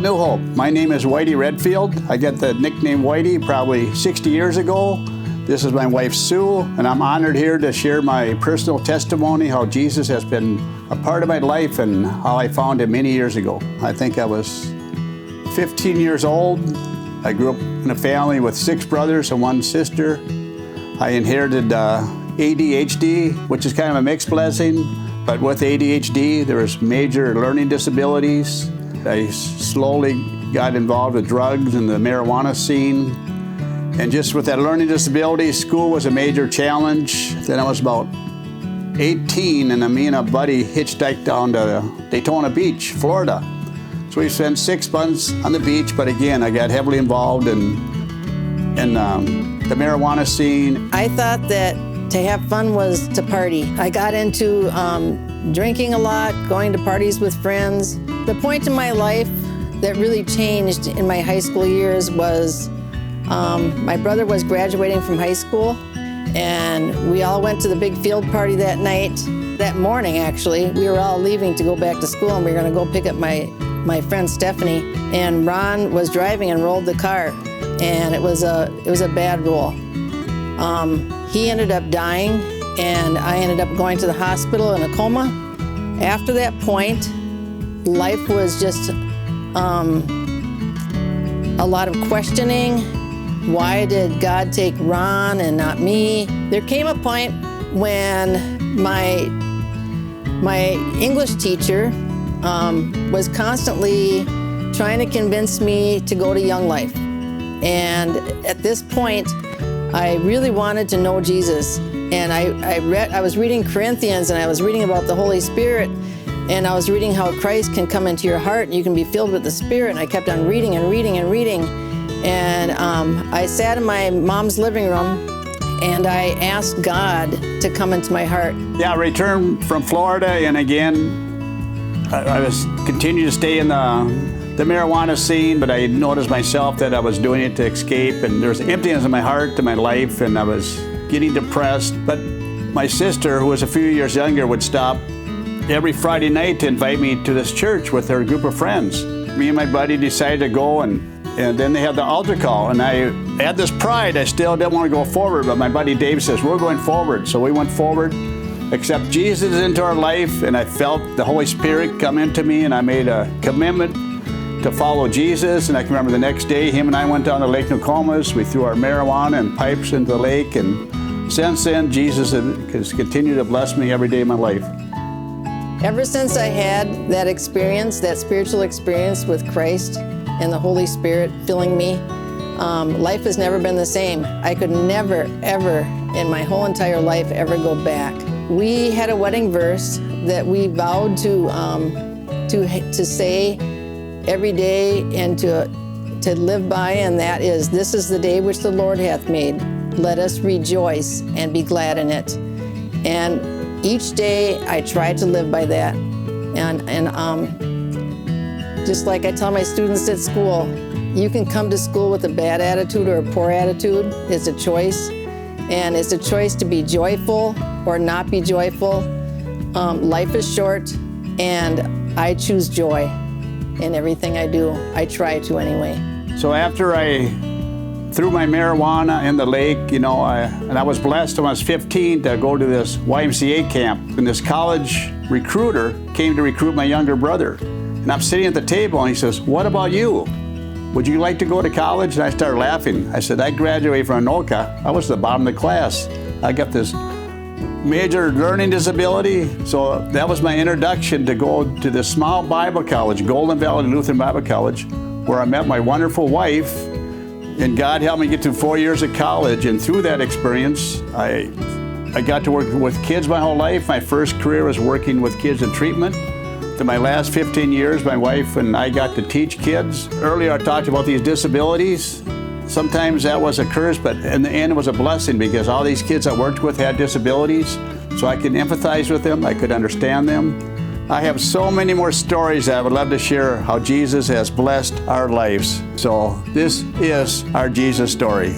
New Hope. My name is Whitey Redfield. I got the nickname Whitey probably 60 years ago. This is my wife Sue, and I'm honored here to share my personal testimony, how Jesus has been a part of my life and how I found him many years ago. I think I was 15 years old. I grew up in a family with 6 brothers and 1 sister. I inherited ADHD, which is kind of a mixed blessing, but with ADHD, there was major learning disabilities. I slowly got involved with drugs and the marijuana scene. And just with that learning disability, school was a major challenge. Then I was about 18, and me and a buddy hitchhiked down to Daytona Beach, Florida. So we spent 6 months on the beach, but again, I got heavily involved in the marijuana scene. I thought that to have fun was to party. I got into drinking a lot, going to parties with friends. The point in my life that really changed in my high school years was my brother was graduating from high school, and we all went to the big field party that night. That morning, actually, we were all leaving to go back to school, and we were gonna go pick up my friend Stephanie, and Ron was driving and rolled the car, and it was a bad roll. He ended up dying, and I ended up going to the hospital in a coma. After that point, life was just a lot of questioning. Why did God take Ron and not me? There came a point when my English teacher was constantly trying to convince me to go to Young Life. And at this point, I really wanted to know Jesus. And I was reading Corinthians, and I was reading about the Holy Spirit, and I was reading how Christ can come into your heart and you can be filled with the Spirit. And I kept on reading and reading and reading. And I sat in my mom's living room, and I asked God to come into my heart. Yeah, I returned from Florida, and again, I was continued to stay in the marijuana scene, but I noticed myself that I was doing it to escape, and there was emptiness in my heart and my life, and I was getting depressed. But my sister, who was a few years younger, would stop every Friday night to invite me to this church with her group of friends. Me and my buddy decided to go, and then they had the altar call, and I had this pride. I still didn't want to go forward, but my buddy Dave says, we're going forward. So we went forward, accept Jesus into our life, and I felt the Holy Spirit come into me, and I made a commitment to follow Jesus. And I can remember the next day, him and I went down to Lake Nokomis. We threw our marijuana and pipes into the lake, and since then, Jesus has continued to bless me every day of my life. Ever since I had that experience, that spiritual experience with Christ and the Holy Spirit filling me, life has never been the same. I could never, ever, in my whole entire life, ever go back. We had a wedding verse that we vowed to say every day and to live by, and that is, "This is the day which the Lord hath made. Let us rejoice and be glad in it." And each day I try to live by that. And just like I tell my students at school, you can come to school with a bad attitude or a poor attitude. It's a choice. And it's a choice to be joyful or not be joyful. Life is short, and I choose joy in everything I do. I try to anyway. So after I threw my marijuana in the lake, and I was blessed when I was 15 to go to this YMCA camp. And this college recruiter came to recruit my younger brother. And I'm sitting at the table, and he says, "What about you? Would you like to go to college?" And I started laughing. I said, "I graduated from Anoka. I was the bottom of the class. I got this major learning disability." So that was my introduction to go to this small Bible college, Golden Valley Lutheran Bible College, where I met my wonderful wife. And God helped me get through 4 years of college. And through that experience, I got to work with kids my whole life. My first career was working with kids in treatment. To my last 15 years, my wife and I got to teach kids. Earlier I talked about these disabilities. Sometimes that was a curse, but in the end it was a blessing, because all these kids I worked with had disabilities, so I could empathize with them, I could understand them. I have so many more stories that I would love to share how Jesus has blessed our lives. So this is our Jesus story.